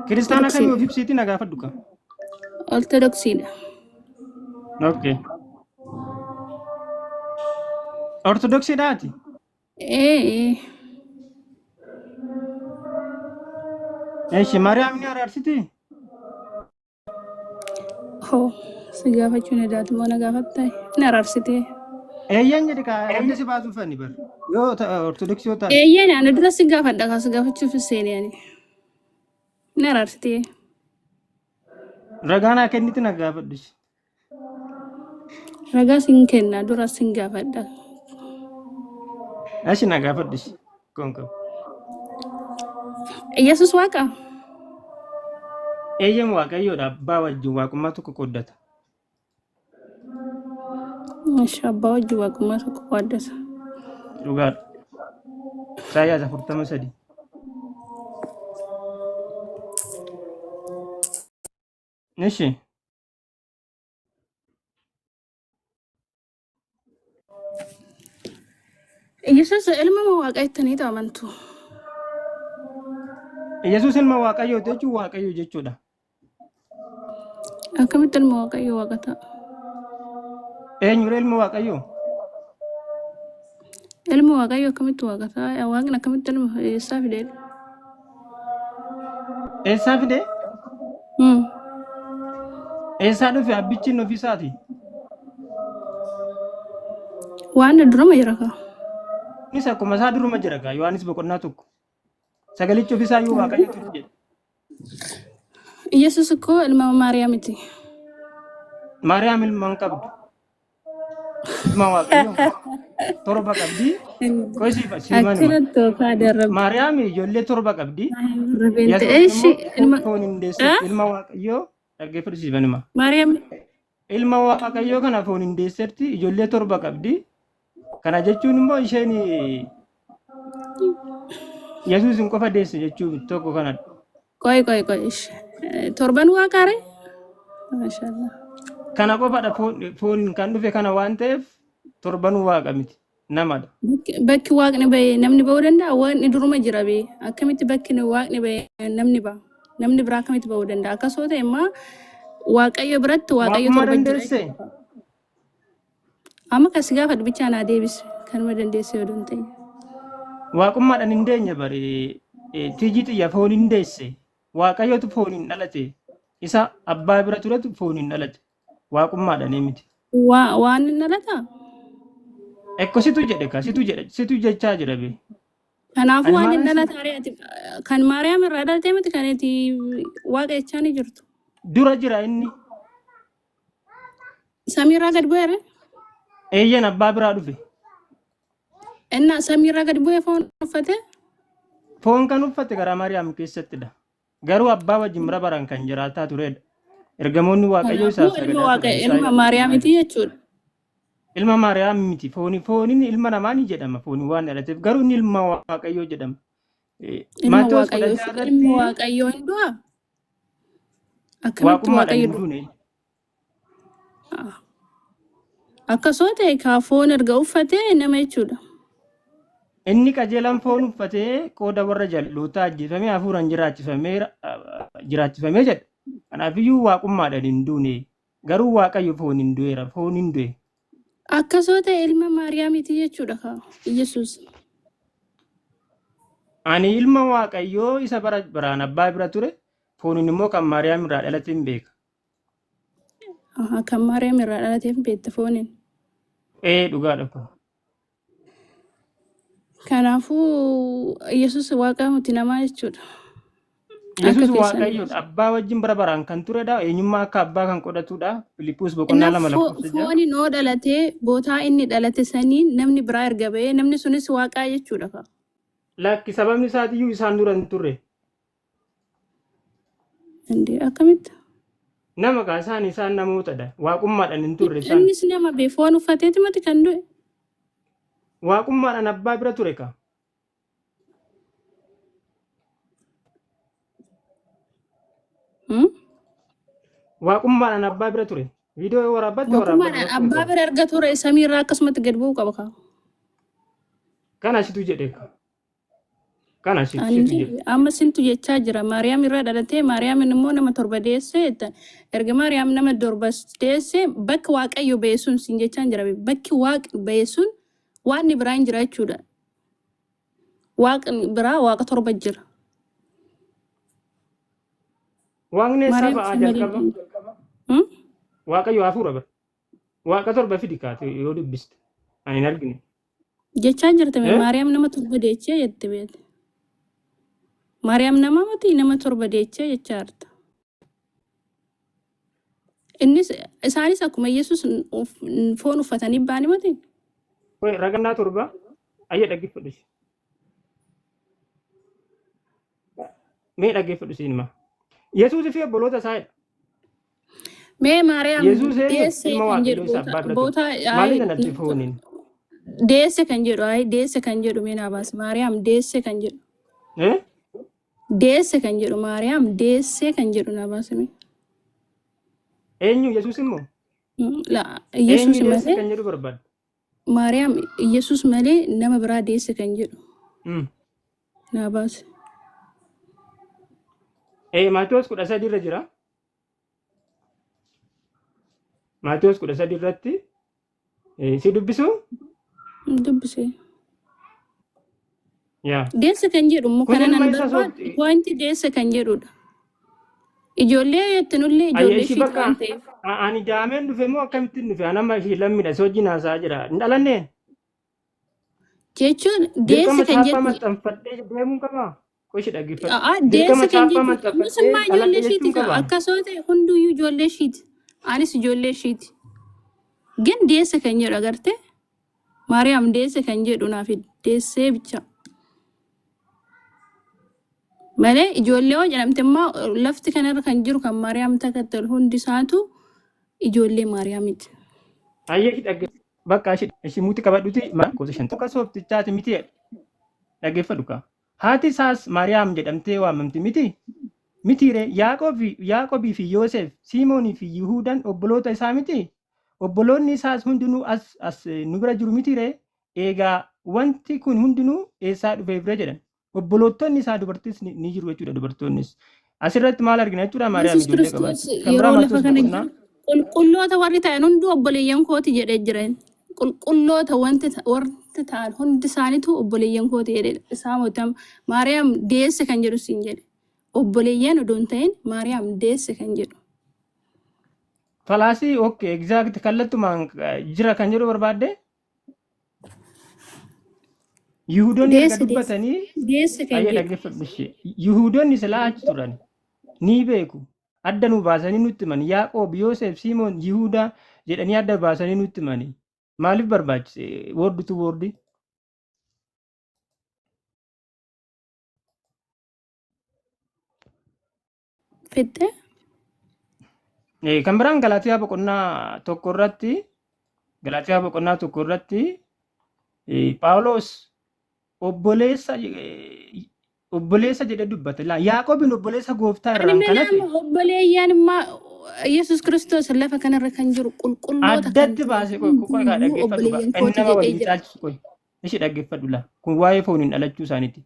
Kiristaana kamii of ibsiitii na gaafadhu ka? Ortodoksiidha. Okay. Ortodoksiidhaati? Eeshi Maariyaam ni araarsiti? Hoo si gaafachuun edaatu moo na gaafattaa? Ni araarsitee. Eeyyaan jedhi kaa adda si baasuuf ani bar. Yoo ortodoksii yoo taate. Eeyyaan ani dura si gaafadha kaas gaafachuuf seenee ani. Ni araarsitee. Ragaa naa kenniti na gaafadhus. Ragaa sin kenna dura sin gaafadha. Eeshi na gaafadhus. Konko. Yesus waaqa. Eeyyam waaqayyoodha abbaa wajjin waaqummaa tokko qooddata. Abbaa wajjin waaqummaa tokko qooddata. Dhugaadha. Isaayyaas 43. Eeshi. Yesus ilma waaqaa ittaniitu amantu. Yesus ilma waaqayyoo jechuun waaqayyo jechuudha. Akkamitti ilma waaqayyoo waaqa ta'a? Eenyudha ilma waaqayyoo? Ilma waaqayyoo akkamitti waaqa ta'a? Waaqni akkamitti ilma eessaa fidee? Eessaa fidee? Eessaa dhufe abbichi ofiisaati? Waan duruma jira kaa? Innis akkuma isaa duruma jira kaa Yohaanis boqonnaa tokko. Sagalichi ofiisaa yoo waaqayyo ture jedhe. Yesus koo ilma Maariyaamiti. Maariyaam ilma hin qabdu. Ilma waaqayyoo torba qabdi. Koosiif asiiman. Maariyaam ijoollee torba qabdi. Foon hin deessetti ilma waaqayyoo dhaggeeffachisiifan hima. Maariyaam ilma waaqayyoo kana foon hin deessetti ijoollee torba qabdi. Kana jechuun immoo isheen Yesus hin qofa deesse jechuun tokko kanadha. Qoy. Torban waaqaare? Maashaallah. Kana qofadha foon kan dhufe kana waan ta'eef torban waaqa miti namadha. Bakki waaqni bahee namni bahuu danda'a? Waaqni duruma jira bee akkamitti bakki waaqni bahee namni ba'a? Namni biraa akkamitti bahuu danda'a? Akkasoo ta'e immoo waaqayyo biratti waaqayyo torba jira. Amma kasi gaafadhu bichaa naa deebisi kanuma dandeesse yoo ta'e. Waaqummaadhaan hin deenye bare tijji xiyya foon hin deesse waaqayyootu foon hin dhalate isa abbaa bira turetu foon hin dhalate waaqummaadhaan miti. Waan hin dhalataa? Ekko situ jedhe ka situ jechaa jira bee. Kanaafuu waan hin dhalataa kan Maariyaam irraa dhalatee miti kan itti waaqa jechaa ni jirtu. Dura jira inni. Samiirraa gad bu'eera? Eeyyan abbaa biraa dhufe. Inna samiirraa gad bu'ee foon uffate? Foon kan uffate gara Maariyaam keessattidha. Garuu abbaa wajjin bira baraan kan jiraataa turedha. Ergamoonni waaqayyoo isaaf sagadaa ilma Maariyaamiti jechuudha. Ilma Maariyaam miti fooniin ilma namaa ni jedhama fooniin waan dhalateef garuu inni ilma waaqayyoo jedhama. Ilma waaqayyoo hin du'a? Akkamitti waaqayyo du'a? Akkasoo ta'e kaa foon erga uffatee nama jechuudha. Inni qajeelaan foon uffatee qooda warra jal'ootaa ajjeefamee hafuuraan jiraachifamee jedha. Kanaafiyyuu waaqummaadhaan hin duune garuu waaqayyo foon hin du'eera foon hin du'e. Akkasoo ta'e ilma Maariyaamiti jechuudha kaa Yesus. Ani ilma waaqayyoo isa baraan abbaa bira ture fooniin immoo kan Maariyaam irraa dhalate hin beeka. Kan Maariyaam irraa dhalate hin beekta fooniin. Dhugaadha kun. Kanaafuu Yesus waaqa miti namaa jechuudha. Yesus waaqayyoodha abbaa wajjin bara baraan kan turedha eenyummaa akka abbaa kan qodhatudha. Filippus boqonnaa 2 lakkoofsa 6. Fooni noo dhalatee bootaa inni dhalate sanii namni biraa erga bahee namni sunis waaqaa jechuudha. Lakki sababni isaatiyyuu isaan dura hin turre. Indee akkamitti? Nama kaa isaan namootadha waaqummaadhaan hin turre isaan. Innis nama bee foon uffateeti mati kan du'e. Waaqummaadhaan abbaa bira ture ka. Waaqummaadhaan abbaa bira ture. Viidiyoo waraabbatte Waaqummaadhaan abbaa bira erga ture samiirraa akkasumatti gad bu'uu qaba ka. Kana situ jedhe ka. Kana situ jedhu. Amma sintu jechaa jira. Maariyaam irraa dhalatee Maariyaamin immoo nama torba deessee jettan. Erga Maariyaam nama torba deessee bakka Waaqayyo ba'e sun siin jechaan jira. Bakki Waaqni ba'e sun Waaqni biraa hin jira jechuudha. Waaqni biraa Waaqa torba jira. Waaqni eessaa Maariyaam ba'aa si malee. jalqaba? Waaqayyo hafuura bara. Waaqa torba fidi kaate yoo dubbiste. Ani hin argine. Jechaa jirta Eh? Maariyaam nama torba deechee jette beekte. Maariyaam nama miti nama torba deechee jechaa jirta. Innis isaanis akkuma Yesuus foon uffatanii ba'anii miti. Koy ragannaa torba ayya dhaggeeffadhu ishee. Mee dhaggeeffadhu isheen hima. Yesuus fi obboloota isaa jedha. Mee Maariyaam Yesuus deessee ilma kan jedhu waaqayyoo isaa abbaa bira ture. boota Maaliif kanatti fooniin? deesse kan jedhu deesse kan jedhu mee naa baasi Maariyaam deesse kan jedhu Eh? deesse kan jedhu Maariyaam deesse kan jedhu naa baasi mee. Eenyu Yesuus immoo? La Eenyu Yesuus deesse malee kan jedhu barbaada. Maariyaam Yesuus malee nama biraa deesse kan jedhu Mm. naa baasi. Maatiyos 13 irra jira. Maatiyos 13 irratti si dubbisu? Dubbise. Yaa. Deesse kan jedhu immoo Kun kana ilma nan isa barbaadu sooti. wanti deesse kan jedhudha. Ijoollee jettinullee Ayya ijoollee ishii ishiiti bakka waan ta'eef. ani daameen dhufe moo akkamittiin dhufe? Anama ishii lammidha si wajjin haasaa jira. Hin dhalanneen? Jechuun Dirqama deesse kan chaappaa jettu maxxanfadhee deemuu qabaa? Qoshi dhaggeeffadhu. deesse Dirqama kan chaappaa jettu maxxanfadhee musummaa ijoollee dhaladhe ishiiti jechuun qabaa? akkasoo ta'e hunduyyuu ijoollee ishiiti. Anis ijoollee ishiiti. Gin deesse kan jedhu agartee Maariyaam deesse kan jedhu naaf deessee bicha. Malee ijoollee hoo jedhamte immoo lafti kanarra kan jiru kan Maariyaam takkattalu hundi isaatu ijoollee Maariyaamiti. Ayya ishii dhaggeeffadhu. Bakka ishii muti qabadhuti gosa shan tokko sooftichaati miti jedha. Dhaggeeffadhu kaa. Haati isaas Maariyaam jedhamtee waamamti miti. Mitiire Yaaqoobii fi Yoosef, Simoonii fi Yihuudaan obboloota isaa miti. Obboloonni isaas hundinuu as nu bira jiru mitiire. Egaa wanti kun hundinuu eessaa dhufee bira jedhan. Obbolootonni isaa dubartis ni jiru jechuudha dubartoonnis. Asirratti maal argina jechuudha Maariyaam Yesuus ijoollee Kiristoos qabaatti. Kan yeroo biraa lafa Maatiyos kana boqonnaa. jiru qulqulloota warri ta'an hundi obboleeyyan kooti jedhee jiran. Qulqulloota warri ta'an hundi isaaniitu obboleeyyan kooti jedhee isaa mootam Maariyaam deesse kan jedhu siin jedhe. Obboleeyyan odoo hin ta'in Maariyaam deesse kan jedhu. Falaasii okay exact kallattumaan jira kan jedhu barbaadde. Yihuudoonni erga Deesse dubbatanii deesse kan ayya jedhu. dhaggeeffadhu ishee. Yihuudoonni silaa achi turan ni beeku. Adda nu baasanii nutti himani. Yaaqoob, Yoosef, Simoon, Yihuudaa jedhanii adda baasanii nutti himani. Maaliif barbaachise? Woorditu woordi. Fittee Kan biraan Galaatiyaa boqonnaa tokko irratti Phaawulos obboleessa jedhee dubbata. Yaaqoobin obboleessa gooftaa ani irraan kan hafe nama obboleeyyan immoo Yesuus Kiristoos lafa kanarra kan jiru qulqulloota kan addatti baasee qoqqoodhaa dhaggeeffadhu. obboleeyyan Inni kooti nama jedhee waliin jira. caalchisu qoy. Ishee dhaggeeffadhu laa. Kun waa'ee fooniin dhalachuu isaaniiti.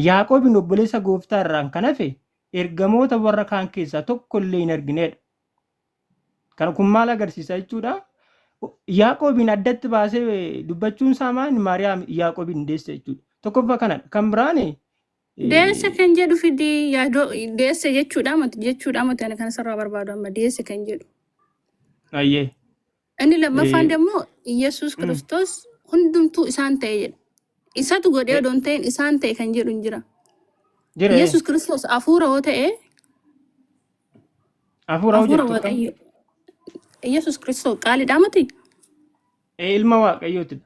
Yaaqoobin obboleessa gooftaa irraan kan hafe ergamoota warra kaan keessaa tokko illee hin arginedha. Kun maal agarsiisa jechuudha? Yaaqoobiin addatti baasee dubbachuun isaa maal Maariyaam Yaaqoobiin deesse jechuudha. Tokkoffaa kanadha. Kan biraan Deesse kan jedhu fidii yaadoo deesse jechuudha mati ani kan sarara barbaadu amma deesse kan jedhu. ayyee Inni lammaffaan immoo Yesuus Kiristoos hundumtuu isaan ta'e jedha. Isatu godhee odoo hin ta'in isaan ta'e kan jedhu hin jira. jira Yesuus Kiristoos hafuura yoo ta'e hafuura hafuura hojjetu kan waaqayyo. Yesuus Kiristoos qaaliidhaa mati. ilma waaqayyootidha.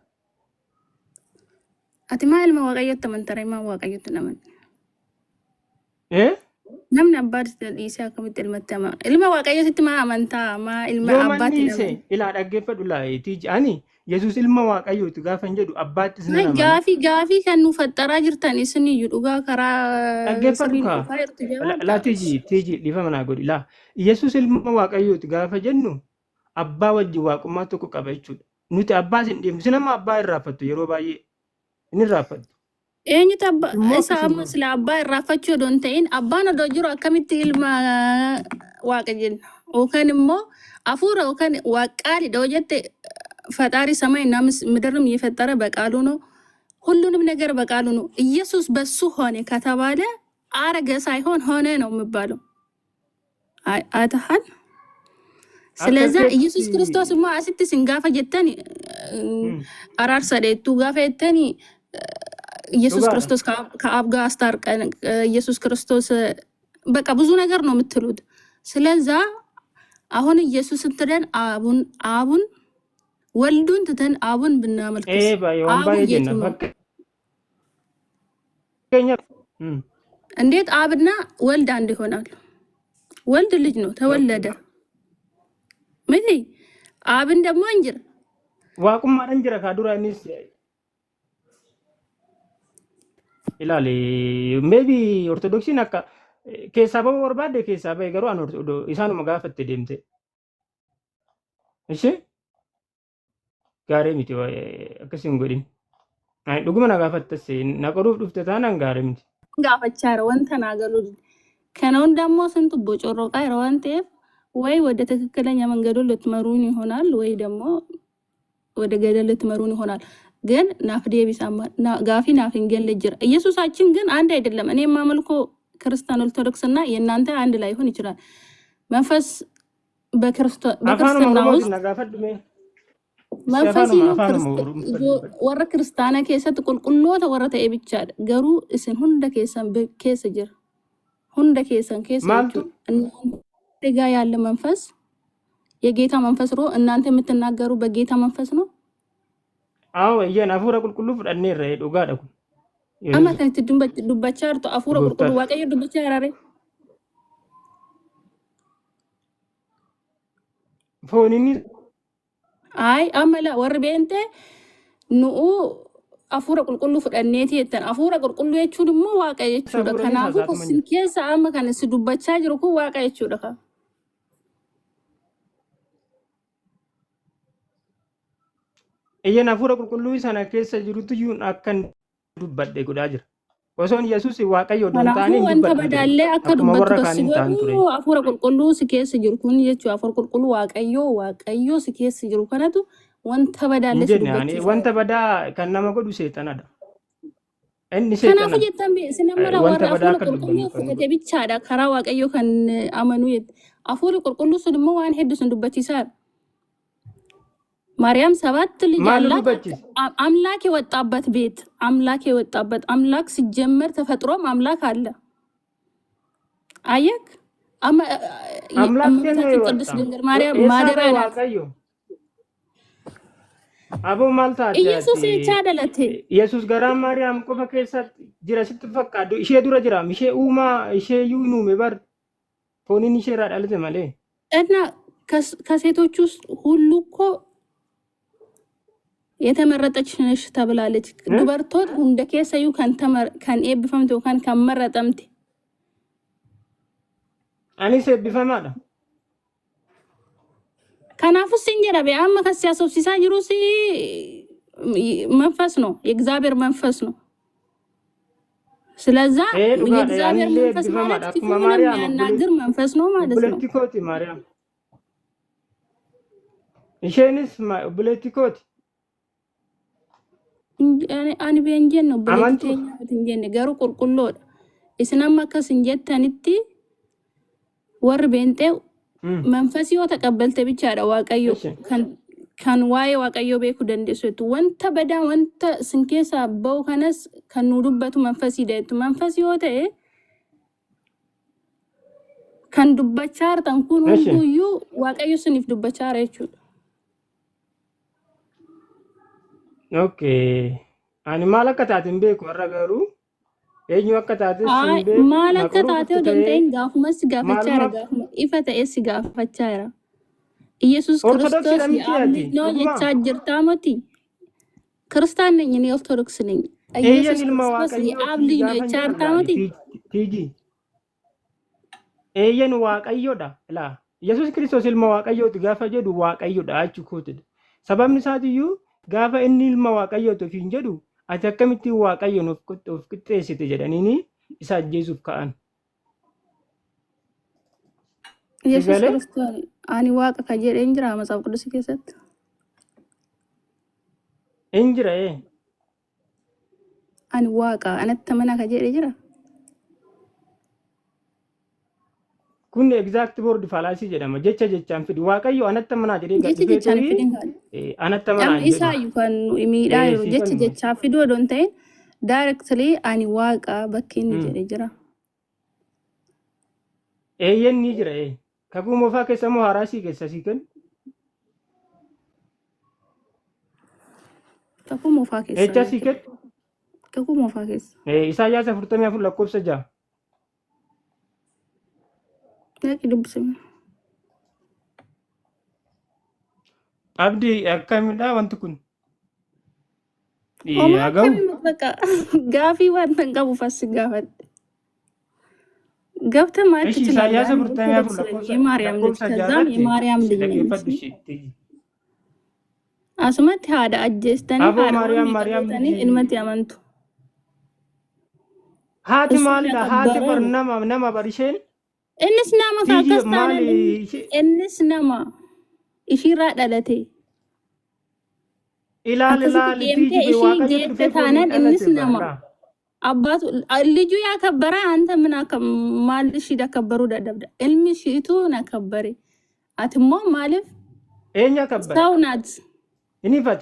Ati maa ilma waaqayyotti amantara ilma waaqayyotti naman. Eh? Namni abbaatti dhiisee akkamitti ilmatti amana. Ilma waaqayyotti maa amantaa maa ilma Yoo abbaatti manni naman. ise ilaa dhaggeeffadhu laayiti ani Yesuus ilma waaqayyooti gaafa hin jedhu abbaattis nan amana. Gaafii kan nu faxxaraa jirtan isiniyyuu dhugaa karaa Dhaggeeffadhu sirriin kaa. dhufaa jirtu jabaadha. Laa tiiji dhiifama naa godhi laa. Yesuus ilma waaqayyooti gaafa jennu abbaa wajjin waaqummaa tokko qaba jechuudha. Nuti abbaas hin dhiifnu. Isin amma abbaa irraaffattu yeroo baay'ee. Inni irraaffattu. eenyutu abbaa immoo isaa akkasiin amma sila abbaa irraafachuu odoo hin ta'in abbaan odoo jiru akkamitti ilma waaqa jenna yookaan immoo hafuura yookaan waaqaadha yoo jette ፈጣሪ ሰማይና ምድርም የፈጠረ በቃሉ ነው። ሁሉንም ነገር በቃሉ ነው። ኢየሱስ በሱ ሆነ ከተባለ አረገ ሳይሆን ሆነ ነው የሚባለው። አይተሃል? ስለዛ akka ኢየሱስ keetti ክርስቶስ ማ አስቲ ሲንጋፈ ጀተኒ አራር ሰደቱ ጋፈ የተኒ ኢየሱስ dhugaadha. ክርስቶስ ከአብ ጋር አስታርቀን ኢየሱስ ክርስቶስ በቃ ብዙ ነገር ነው የምትሉት። ስለዛ አሁን ኢየሱስን ትተን አቡን ወልዱን ትተን አቡን ብናመልክስ waan አቡ baay'ee የቱ jenna ነው? fakkeenyaaf እንዴት አብና ወልድ አንድ ይሆናል? ወልድ ልጅ ነው ተወለደ። ምን አብን ደግሞ እንጅር waaqummaadhaan jira kaa duraanis ilaali maybe ortodoksiin akka keessaa bahuu barbaadde keessaa bahe garuu an isaanuma gaafatte deemte ishee gaarii miti akkasii hin godhin ani dhuguma na gaafattes na qoruuf dhufte taanaan gaarii miti ጋፈቻረ ወንተናገሉ ከነውን ደግሞ ስንቱ ቦጮሮቃ ይረዋንቴፍ ወይ ወደ ትክክለኛ መንገዱን ልትመሩን ይሆናል ወይ ደግሞ ወደ ገደል ልትመሩን ይሆናል። ግን ናፍዴ ቢሳማ ጋፊ ናፍንገል ልጅር ኢየሱሳችን ግን አንድ አይደለም። እኔ የማመልኮ ክርስቲያን ኦርቶዶክስ እና የእናንተ አንድ ላይ ይሆን ይችላል። መንፈስ afaan በክርስትና oromoo ውስጥ na gaafadhume መንፈሲ afaanuma ነው afaanuma oromoo ወረ ክርስቲያና keessatti qulqulloota warra ta'e bichaadha. Garuu isin hunda keessan keessa jira. ሁንደ ኬሰን ኬሰ maaltu እናንተ ጋር ያለ መንፈስ የጌታ መንፈስ ነው። እናንተ የምትናገሩ በጌታ መንፈስ ነው። awo eyyeen hafuura qulqulluu fudhanneerra dhugaadha kun አማ yesus ከንቲ ዱባቻ አርቶ አፉረ ቁልቁሉ gooftaadha ዋቀዮ ዱባቻ ያራሬ fooninis አይ አመላ ወር ቤንቴ ኑኡ አፉረ ቁልቁሉ ፍዳኔቲ የተን አፉረ ቁልቁሉ የቹ ደሞ ዋቀ የቹ ደ hafuuraanis ከናፉ haasa'atuma ከስን jira ኬሳ አማ ከነስ ዱባቻ ጅሩ ኩ ዋቀ የቹ ደካ eyyeen hafuura qulqulluu sana keessa jirutuyyuu akkan dubbadhe godhaa jira osoon yesus waaqayyo odoo hin ከናፉ taane hin ወንተ dubbadhu ture በዳለ አከ akkuma ዱበቱ warra ከስ kaanii hin ta'an ture ጎዱ አፉረ ቁልቁሉ ስኬስ ጅሩ ኩን የቹ አፉረ ቁልቁሉ ዋቀዮ ስኬስ ጅሩ ከነቱ ወንተ በዳለ hin jenne ani ስዱበቺሳ wanta badaa kan nama godhu seexanadha inni ከናፉ seexana ጀተን ሲነመራ ወር wanta badaa አፉረ akka ቁልቁሉ dubbannu kan ፍቀቴ godhu ቢቻዳ ከራ ዋቀዮ ከን አመኑ የት አፉረ ቁልቁሉ ስድሞ ዋን ሄዱ ስንዱበቺሳ ማርያም 7 ልጅ maal nu አላት። dubbachise አምላክ የወጣበት ቤት አምላክ ሲጀመር ተፈጥሮም አምላክ አለ። አየክ aምላክeen እመቤታችን ቅድስት wata ድንግል ማርያም eessaa ማደሪያ bahe ናት። waaqayyo aboo maal ኢየሱስ taate ብቻ አይደለቴ yesus garaa maariyaam qofa keessatti jira sitti fakkaatu ishee dura jira ishee uumaa ishee iyyuu hin uume bar fooniin isheerraa dhalate malee እና ከሴቶች ውስጥ ሁሉ እኮ የተመረጠች ነሽ ተብላለች። ዱበርቶት ሁንደ ኬሰዩ ከን ኤብፈምቴ ዮካን ከመረጠምቴ anis eebbifamaadha ከናፉስ እንጀራ ቢያም ከሲያሶብሲሳ ጅሩሲ መንፈስ ነው፣ የእግዚአብሔር መንፈስ ነው። ስለዛ dhugaadha የእግዚአብሔር anillee መንፈስ ማለት eebbifamaadha akkuma ክፉን maariyaam የሚያናግር መንፈስ ነው ማለት ነው። obboleetti kooti maariyaam isheenis obboleetti kooti አኒ ቤንጀን ነው amantu ብለቲቴኛ እንጀን ገሩ ቁልቁሎ እስናማ ከስ እንጀተንቲ ወር ቤንጤው መንፈስ yoo ተቀበልተ bichaadha waaqayyo እሺ kan waa'ee waaqayyo beekuu dandeessu jechuudha. Wanta badaa wanta sin keessaa bahu kanas kan nu dubbatu manfasii jechuudha. Manfasii yoo ta'e kan dubbachaa jirtan kun እሺ hunduyyuu waaqayyo siniif dubbachaa jira jechuudha. okay ani maal akka taate hin beeku har'a garuu eenyu akka taates hin beeku Maal na akka qoruu taatee dhufte odoo hin ta'ee ta'in gaafumas si gaafachaa jira. maalumaaf Gaafuma ifa ta'ee si gaafachaa jira. ኢየሱስ ክርስቶስ ortodoksiidha miti የአብ ati ልጅ ነው dhuguma የቻ ጅርታ ሞቲ ክርስቲያን ነኝ እኔ ኦርቶዶክስ ነኝ። eeyyan ኢየሱስ ilma ክርስቶስ የአብ waaqayyooti ልጅ ነው gaafa የቻ jedhu ጅርታ laali ሞቲ tiiji eeyyan waaqayyoodha laa yesus kiristoos ilma waaqayyooti gaafa jedhu waaqayyoodha jechuu kootidha sababni isaatiyyuu gaafa inni ilma waaqayyooti ofiin jedhu ati akkamittiin waaqayyoon of qixxeessite jedhaniini isa ajjeesuuf ka'an. Yesus Sigalee Kiristoos ani waaqa kan jedhee hin jira Matsaaf Qudusii keessatti. hin jira Ani waaqa anatti amanaa kan jedhee jira. kun exact word fallacy jedhama jecha jechaan fidi waaqayyo anatti amanaa jedhee Jecha gadhifee jechaan turii fidin kan. anatti amanaa Namni hin jedhu. isaayyuu kan miidhaa jiru jecha Siifan jechaa fiduu odoo hin ta'in directly ani waaqa bakki inni jedhee jira. eeyyen ni jira kakuu moofaa keessa moo haaraa sii keessa sii kennu Kakuu moofaa keessa. eecha sii kennu Kakuu moofaa keessa. Isaayyaas 44 lakkoofsa 6 Naqi dubbisame. abdii akkamidha wanti kun Homaa haga'u akkamii bakka gaafii waan tan qabuuf as gaafadhe. Gabta maatti እሺ ኢሳይያስ 44 የማርያም ልጅ ከዛም የማርያም ልጅ ነኝ ለገፈድሽ asumatti haadha ajjeestanii አቦ ማርያም ማርያም haadha ilmatti amantu. haati maalidha haati bar nama barisheen Innis nama akkas taanaan innis nama ishiirraa dhalate. ilaal deemtee ishii geesse taanaan innis nama. Abbaatu ልጁ ያከበረ አንተ ምን ማል እሺ ያከበሩ ደደብደ ilmi ishiitu nakabare አትሞ ማለፍ ኤኛ ከበረ ሰው ናት ኢኒፈቴ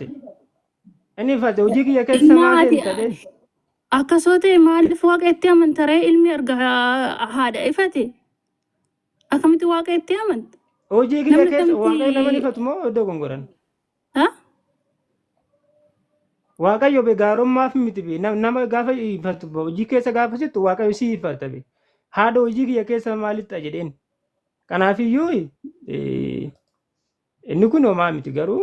hojii kiyya keessa maal ta'e akkasoote maaliif waaqa itti amantare ilmi erga haadha ifate akkamitti waaqa itti amanta hojii kiyya keessa waaqa nama ifatu moo iddoo gongoran ha waaqayyo be gaarummaaf miti be nama gaafa ifatu hojii keessa gaafa sittu waaqayyo si ifata be haadha hojii kiyya keessa maalitti jedheen kanaafiyyuu inni kun homaa miti garuu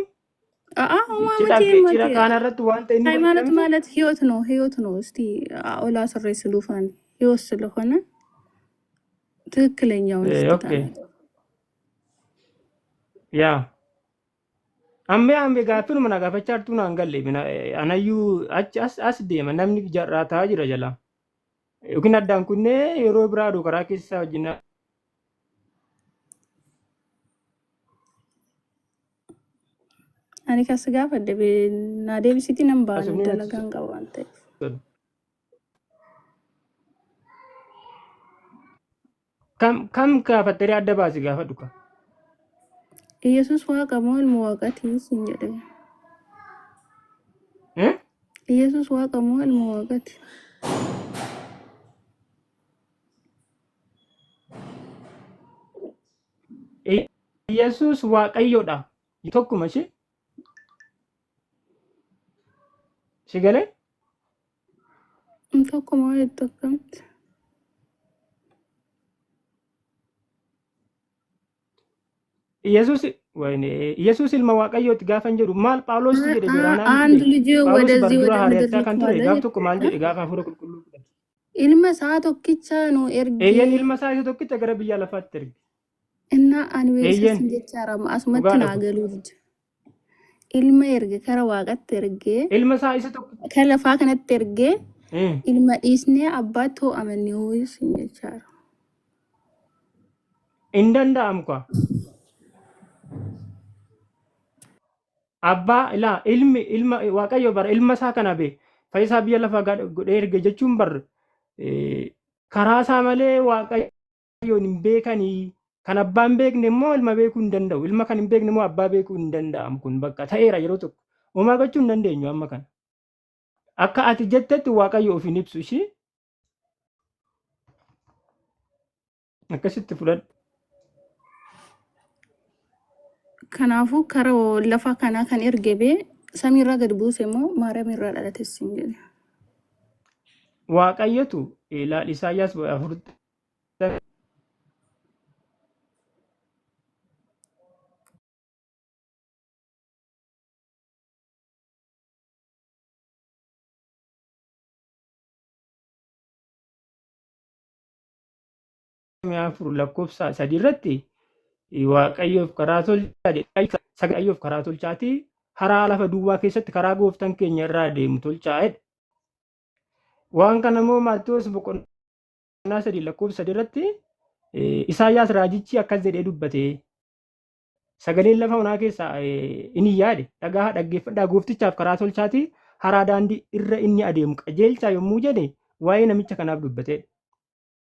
cidha kaanarratti wanta inni ሃይማኖት ማለት ህይወት ነው እስቲ አውላ ሰሬ ስሉፋን ህይወት ስለሆነ ትክክለኛው ኦኬ ያ ambe gaaffiin mana gaafachaa naan galle anayyuu achi as deema namni jarraataa jira jala yookiin addaan kunnee yeroo biraa karaa keessaa wajjin ani kas gaafadde na deebisiti nan baanu dalagaan qaba waan ta'eef. kam gaafattee adda baasi gaafadhu ka Yesus waaqa moo ilma waaqaati sin jedhe. Yesus waaqa moo ilma waaqaati. Yesus waaqayyoodha tokkuma ishee si galee tokkuma hedduu akkamitti. ኢየሱስ ilma waaqayyooti gaafa jedhu maal Phaawulos jedhe biraanaan አንድ ልጅ ወደዚህ ወደ ምድር kan ture gaaf ምድር tokko maal jedhe gaafa hafuura qulqulluu fudhate ilma isaa tokkicha nu erge eeyyan ilma isaa isa tokkicha gara biyya lafaatti erge እና ani beeksisa jechaadha asumatti naa galuu dija ilma erge kara waaqatti erge ilma isaa isa tokkicha kan lafaa kanatti erge ilma dhiisnee abbaatti hoo amannee hoo'isin jechaadha. hin danda'amu kwa abbaa ilma waaqayyo bara ilma isaa kana be fayyisaa biyya lafaa godhee erge jechuun bar karaa isaa malee waaqayyoon hin beekanii kan abbaan beekne immoo ilma beekuu hin danda'u ilma kan hin beekne immoo abbaa beekuu hin danda'amu kun bakka ta'eera yeroo tokko homaa gochuu hin dandeenyu amma kana akka ati jettetti waaqayyo of hin ibsu ishii akkasitti fudhadhu. Kanaafuu kara lafa kanaa kan erge bee samiirraa gad buuse immoo maariyaam irraa dhalate siin jedhe. Waaqayyotu ilaal Isaayyaas 40 lakkoofsa 3 irratti waaqayyoof karaa tolchaa karaa tolchaatii haraa lafa duwwaa keessatti karaa gooftaan keenya irraa deemu tolchaa jedhe Waan kana immoo Maatewos boqonnaa 3 lakkoofsa 3 irratti Isaayyaas raajichi akkas jedhee dubbate. Sagaleen lafa onaa keessaa inni yaade dhagaa dhaggeeffadhaa gooftichaaf karaa tolchaatii haraa daandii irra inni adeemu qajeelchaa yommuu jedhe waa'ee namicha kanaaf dubbate.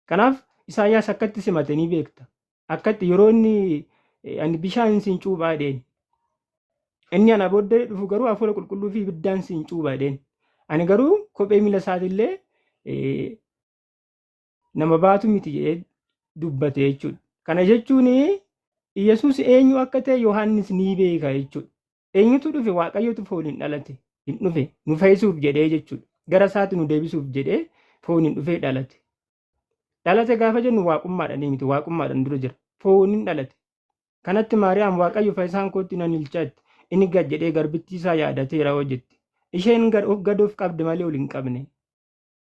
Kanaaf Isaayyaas akkatti simate ni beekta. Akkatti yeroo inni ani bishaan siin cuubaa jedheen. Inni ana booddee dhufu garuu hafuura qulqulluu fi ibiddaan siin cuubaa jedheen. Ani garuu kophee miila isaatillee nama baatu miti jedhee dubbate jechuudha. Kana jechuun Yesuus eenyu akka ta'e Yohaannis ni beeka jechuudha. Eenyutu dhufe Waaqayyotu fooniin dhalate hin dhufe nu fayyisuuf jedhee jechuudha. Gara isaatti nu deebisuuf jedhee fooniin dhufee dhalate. Dhalate gaafa jennu waaqummaadhaan miti waaqummaadhaan dura jira. Fooniin dhalate. Kanatti Maariyaam Waaqayyo fayyisaan kootti nan ilchaatti inni gad jedhee garbittii isaa yaadateera hojjette. Isheen gad of qabde malee ol hin qabne.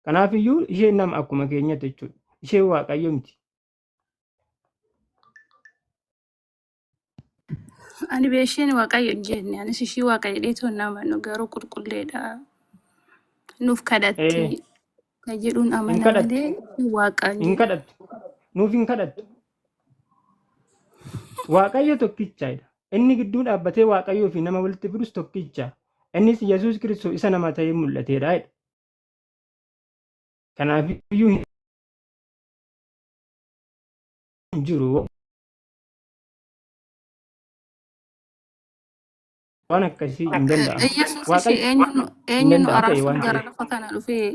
Kanaafiyyuu isheen nama akkuma keenyatti jechuudha. Isheen Waaqayyo miti. Ani beesheen waaqayyo hin jenne anis ishii waaqayyo dheetoo nama nu garuu qulqulleedha. Nuuf kadhatti kan jedhuun Hin amana kadhattu. malee waaqaan Hin jedhe. kadhattu. Nuuf hin kadhattu. Waaqayyo tokkichaadha. Inni gidduu dhaabbatee Waaqayyoo fi nama walitti fidus tokkicha. Innis Yesuus Kiristoos isa nama ta'ee mul'ateedha. Kanaafiyyuu hin jiru. Waan akkasii hin danda'amu. Yesuus ishii Waaqayyo hin eenyu nu danda'a ta'e araarsuuf waan gara ta'eef. lafa kana dhufee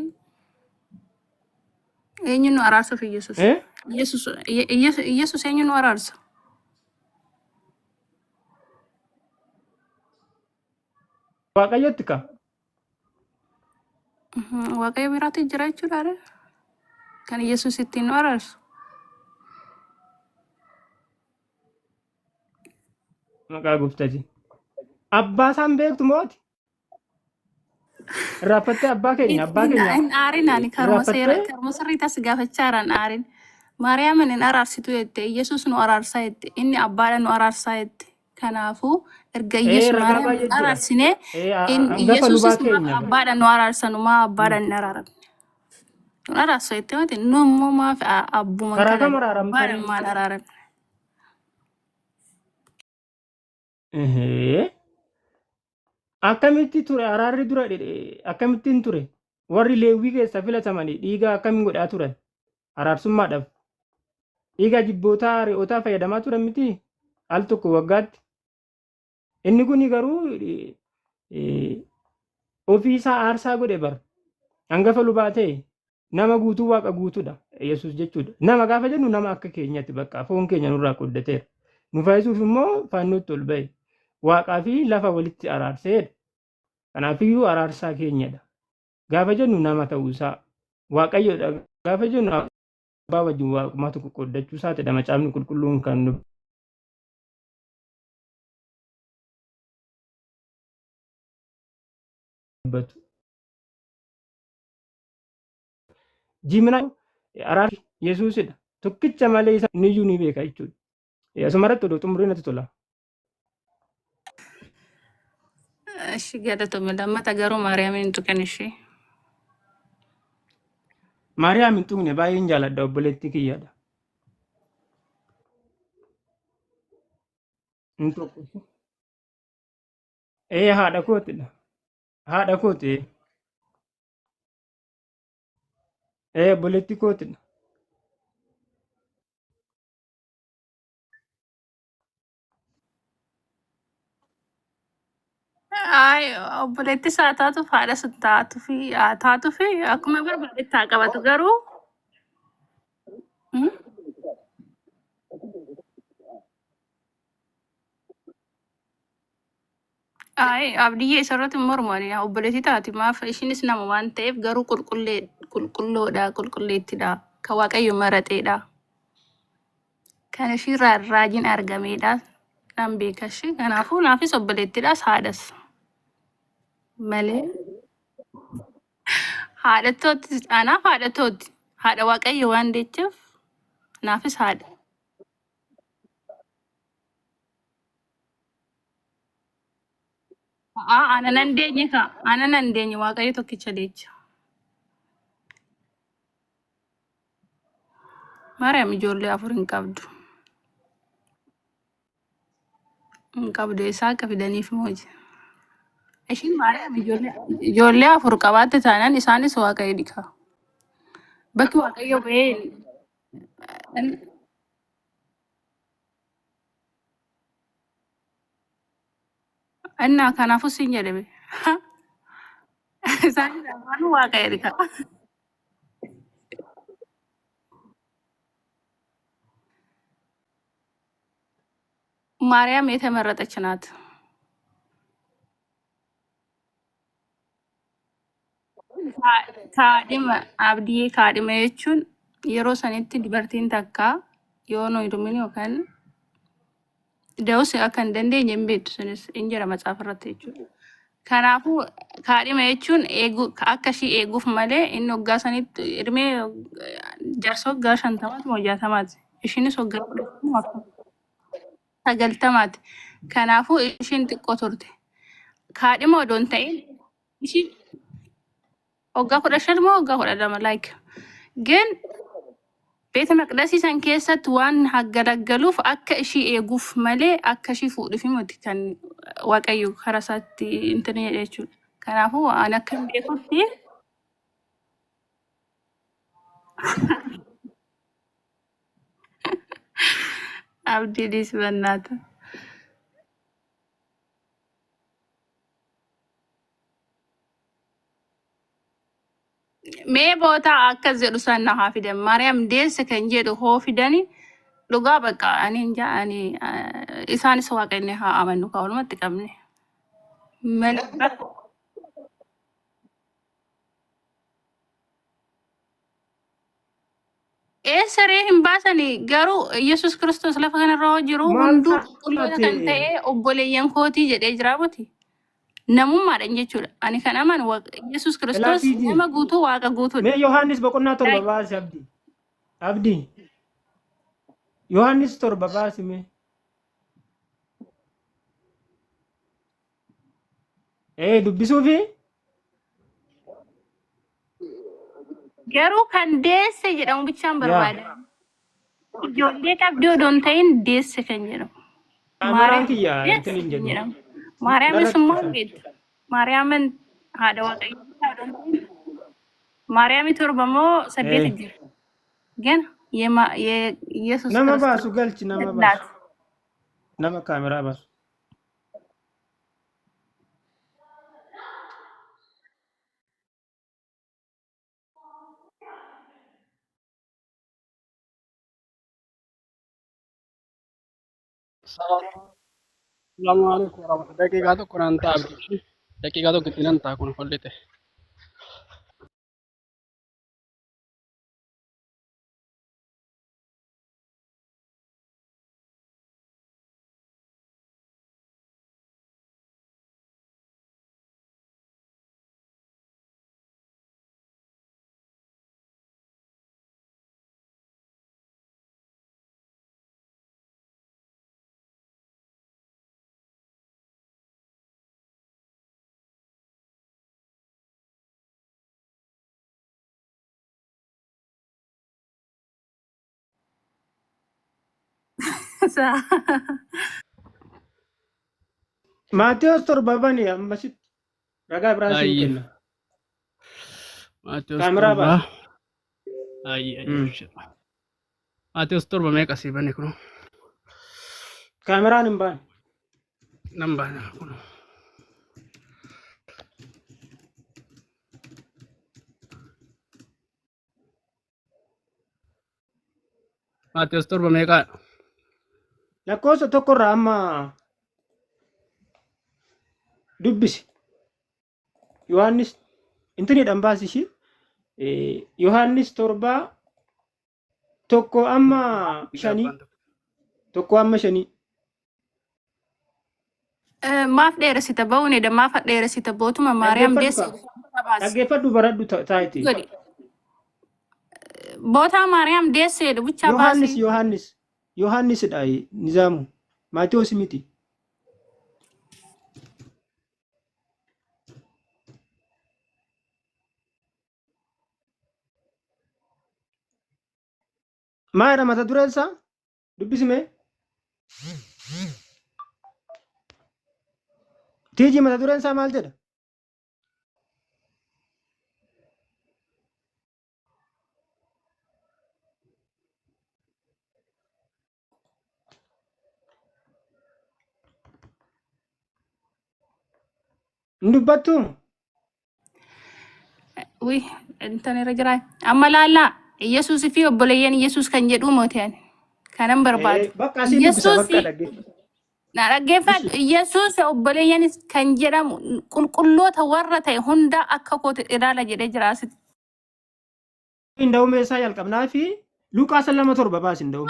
eenyu nu araarsuuf Yesuus. Yesuus eenyu nu araarsa. Waaqayyotti ka. Waaqayyo biraatti jira jechuudha. Kan Yesuus ittiin nu araarsu. Maqaa gooftaati. Abbaa isaan beektu mooti. Irraanfattee abbaa keenya Hin aarin ani karuma irraanfattee sirrii tas gaafachaa jiran aarin. Maariyaamin hin araarsitu jette Yesuus nu araarsaa jette inni abbaadha nu araarsaa jette. Kanaafuu erga Yesuus ragaa Maariyaam baay'ee jira. araarsinee Hangafa lubaa Yesuusis keenya. abbaadha nu araarsa numaa abbaadha hin araaramne. Nu araarsa jette miti nu immoo maaf abbuma Karaa kam kana abbaadha araaramtanii? maan araaramne. Akkamitti ture araarri dura akkamittiin ture? Warri Leewwii keessa filatamanii dhiiga akkamiin godhaa turan? Araarsummaadhaaf. Dhiiga jibbootaa re'ootaa fayyadamaa turan miti? Al tokko waggaatti. Inni kun garuu ofii isaa aarsaa godhe bara. Hangafa lubaa ta'e nama guutuu waaqa guutuudha Yesuus jechuudha. Nama gaafa jennu nama akka keenyatti bakka foon keenya nurraa qoddateera. Nu fayyisuuf immoo fannootti ol ba'e. Waaqaa fi lafa walitti araarseedha. Kanaafiyyuu araarsaa keenyadha. Gaafa jennu nama ta'uusaa Waaqayyoodha. Gaafa jennu abbaa wajjin waaqummaa tokko qoddachuu isaa ta'edha macaafni qulqulluun kan dubbatu. Jimina araarri Yesuusidha. Tokkicha malee isa niyyuu ni beeka jechuudha. Asumarratti oduu xumuree natti tola. Ishii galatoome lammata garuu Maariyaamin hin tuqan ishee. Maariyaam hin tuqne baay'een jaaladha obboleettii kiyyaadha. Hin tuqu. Haadha kootidha. Haadha kooti. Obboleettii kootidha. Obboleetti isaa taatuuf haadha sun taatu fi akkuma barbaadetti haa qabatu garuu abdiyyee isarratti mormani obboleetti taati maaf ishinis nama waan ta'eef garuu qulqulloodha qulqulleettidha kan waaqayyo marateedha kan ishiirraa raajiin argameedha nan beekashi kanaafuu naafis obboleettidhaas haadhas malee haadhatootti anaaf haadhatootti haadha waaqayyo waan deecheef naafis haadha. Ana nan deenye waaqayyo tokkicha deecha. ማርያም ijoollee afur hin qabdu Isaaqa fidaniif mooji. Ishiin Maariyaam ijoollee afur qabaatte taanaan isaanis Waaqayyo dhiqa. Bakki Waaqayyo ba'ee innaa kanaafuu siin jedhame. Isaanis afaan Waaqayyo dhiqa. ማርያም የተመረጠች ናት። Kaadhima abdii kaadhima jechuun yeroo sanitti dubartiin takka yoo nu hidhumin yookaan da'uus akka hin dandeenye hin beektu sunis hin jira macaafa irratti jechuudha. Kanaafuu kaadhima jechuun akka ishii eeguuf malee inni waggaa sanitti hirmee jaarsa waggaa 50 moo 60 ishiinis waggaa 90 kanaafuu ishiin xiqqoo turte. Kaadhima odoo hin ta'in ishii waggaa 15 moo waggaa 12 like ግን ቤተ መቅደስ san keessatti waan haggalaggaluuf akka ishii eeguuf malee akka ishii fuudhuuf miti kan Waaqayyo karaa isaatti intini jedhe jechuudha. Kanaafuu ani akka hin beekutti abdiinis bannaata. Mee boota akkas jedhu sana haa fidan. Maariyaam deesse kan jedhu hoo fidani dhugaa bakka ani hin jaani isaanis Waaqayyo haa amannu ka walumatti qabne. Saree hin baasanii garuu Yesuus Kiristoos lafa kanarra hoo jiru Maal hunduu qulqullina kan taate? ta'e obboleeyyan kootii jedhee jira miti. Namummaadhaan jechuudha. Ani kan amanu Yesuus Kiristoos Elaafii nama guutuu waaqa guutuudha. mee Yohaannis boqonnaa torba baasi abdii Yohaannis torba baasi mee dubbisuufi Garuu kan deesse jedhamu bichaan yaa barbaada. Ijoollee qabdii odoo hin ta'in deesse kan jedhamu. kaameraan Maariyaam kiyya deesse intin hin kan jedhu jedhamu. Maariyaamis immoo lalakkisan beektu. Maariyaamin haadha waaqayyoo odoo hin ta'in Maariyaami torba moo 8 jira. Gana Yesuus nama Kiristoos baasu galchi nama baasu laata. nama kaameraa baasu السلام عليكم ورحمة الله دقيقة كنا أنت عبد دقيقة كنا أنت كنا خليته Maatiyos torba bani ammasitti ragaa biraa siin أي kenna ما kaameraa تستربا baasu أي ما تستربا ميك أسيبني كنو kaameraan hin baane نمبر كنو ما تستربا ميك lakkoofsa tokkorraa amma dubbisi Yohaannis intinidhaan baasi ishii Yohaannis torba tokko amma shanii tokko amma shanii Maaf dheeressita ba'uunidha. Maaf dheeressita bootuma Maariyaam deesse dhaggeeffadhu baradhu taayite godhi. Boota Maariyaam deesseedha bichaa baasii. Yohaannisidha nizaamu Maatiyos miti Maadha mata dureen isaa dubbisime. Tiijii mata dureen isaa maal jedha? Hin dubbattuu? Ui, intan irra jira. Amma laallaa Yesuus fi obboleeyyan Yesuus kan jedhu mootiyan. Kanan barbaadu. Bakka asii dubbisa Yesuus bakka dhaggeeffatu. na dhaggeeffadhu. Yesuus obboleeyyan kan jedhamu qulqulloota warra ta'e hunda akka kooti ilaala jedhee jira asitti. Hinda'uun isaa jalqabnaa fi Luqaas 2:7 baas hinda'uun.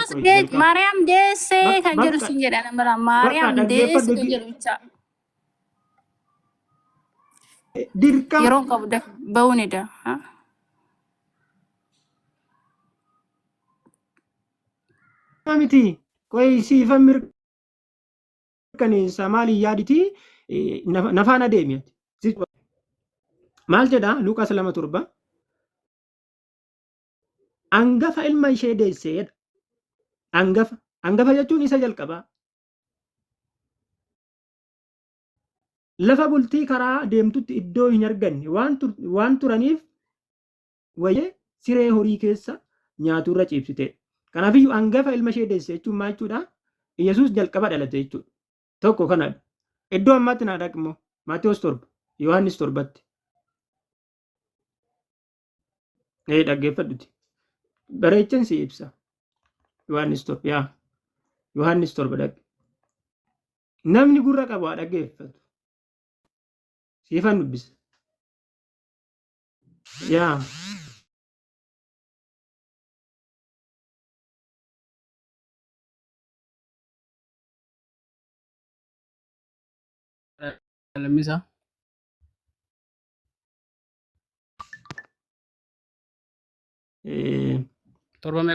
Maariyaam deessee kan jedhu siin jedha namara. Maariyaam deessee kan jedhu bicha. Dirqama. Yeroo qabu ba'uunidha. Miti qoy siifan mirkaneessa maaliin yaaditi nafaan adeemiyati. Maal jedha Luqaas 2:7 hangafa ilma ishee deesseedha. Hangafa jechuun isa jalqabaa. Lafa bultii karaa deemtutti iddoo hin arganne waan turaniif wayee siree horii keessa nyaatu irra ciibsite. Kanaafiyyuu hangafa ilma ishee deesse jechuun maal jechuudha? Yesuus jalqaba dhalate jechuudha. Tokko kanadha. Iddoo ammaatti naa dhaqmoo Maatewos 7 Yohaannis 7tti. Dhaggeeffadhuti. Bareechan si ibsa. Yohaannis 7 yaa. Yohaannis 7 dhaqe. Namni gurra qabu haa dhaggeeffatu. Siifan dubbisa. Yaa. Lammisaa.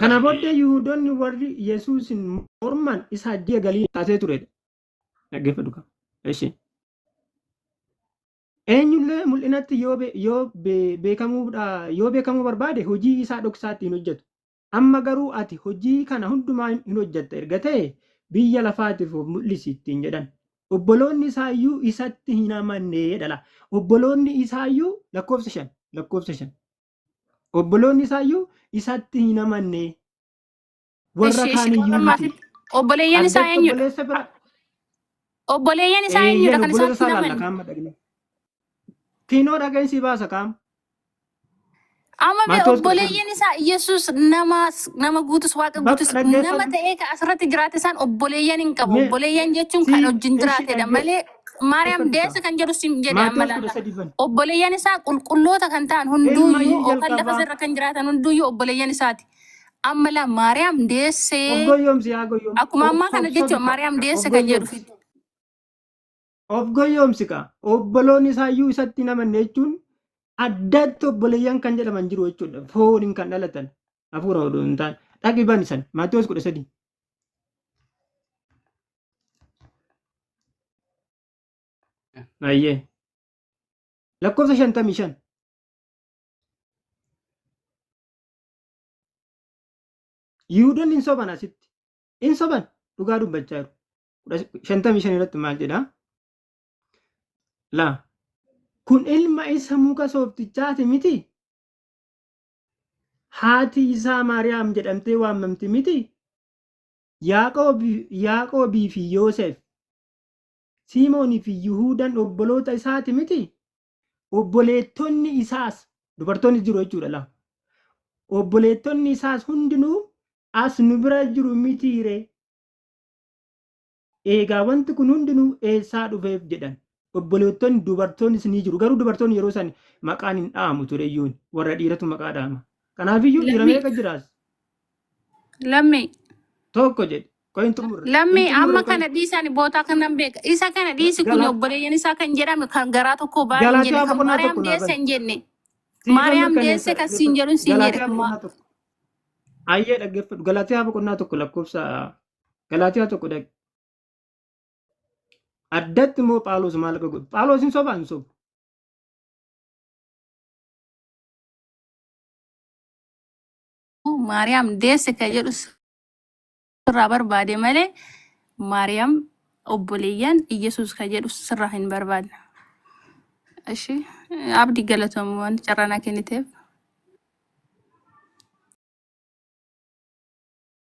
Kana booddee Yihuudoonni warri Yesuusin morman isa ajjee galii taasee turedha. Dhaggeeffadhu qaba. Ishee. Eenyullee mul'inatti yoo beekamuu barbaade hojii isaa dhoksaatti hin hojjetu. Amma garuu ati hojii kana hundumaa hin hojjetta erga ta'e biyya lafaatiif of mul'isi ittiin jedhan. Obboloonni isaayyuu isatti hin amannee dhala. Obboloonni isaayyuu lakkoofsa 5. Obboloonni isaayyuu isatti hin amannee. Warra kaaniyyuu miti. Obboleeyyan isaa eenyudha? Obboleeyyan isaa eenyudha kan isatti hin amanne? Kiinoo dhageensi baasa kaam. Amma obboleeyyan isaa Yesuus nama guutus waaqa guutus nama ta'ee ka asirratti jiraate isaan obboleeyyan hin qabu. Obboleeyyan jechuun kan wajjin jiraatedha malee Maariyaam deessa kan jedhu sim jedhe amma laata. Obboleeyyan isaa qulqulloota kan ta'an hunduuyyuu kan lafa irra kan jiraatan hunduuyyuu obboleeyyan isaati. Amma la Maariyaam deessee akkuma ammaa kana jechuun Maariyaam deesse kan jedhu. Of goyoomsi ka obboloonni isaayyuu isatti hin amanne jechuun addatti obboleeyyan kan jedhaman jiru jechuudha. Fooniin kan dhalatan hafuura odoo hin taane dhaqi banisan Maatewos 13. Ayyee lakkoofsa 55. Yihuudoonni hin soban asitti. Hin soban dhugaa dubbachaa jiru. 55 irratti maal jedhaa? Laa kun ilma isa muka sooftichaati miti? Haati isaa Maariyaam jedhamtee waamamti miti? Yaaqoobii fi Yoosef, Simoonii fi Yihuudaan obboloota isaati miti? Obboleettonni isaas dubartoonni jiru jechuudha laa. Obboleettonni isaas hundinuu as nu bira jiru mitiire? Eegaa wanti kun hundinuu eessaa dhufeef jedhan. Obboleettonni dubartoonnis ni jiru. Garuu dubartoonni yeroo san maqaan hin dhaamu ture iyyuun warra dhiiratu maqaa dhaama. Kanaafiyyuu dhiira meeqa jiraas? Lammii. Tokko jedhe. Lammii amma kana dhiisan bootaa kanan beeka. Isa kana dhiisi kun obboleeyyan isaa kan jedhame kan garaa tokko baay'ee hin jenne kan Maariyaam deesse hin jenne. Maariyaam deesse kan siin jedhuun siin jedhe. Ayyee dhaggeeffadhu. Galaatiyaa boqonnaa tokko lakkoofsa Galaatiyaa tokko dhagge. Addatti immoo Phaawulos maal akka godhu? Phaawulos hin sobaan sobu. ማርያም ዴስ ከጀዱስ ስራ በርባዴ መሌ ማርያም ኦቦሌያን ኢየሱስ ከጀዱስ ስራ ሂን በርባድ እሺ አብዲ ገለቶም ወን ጨራና ከኒቴፍ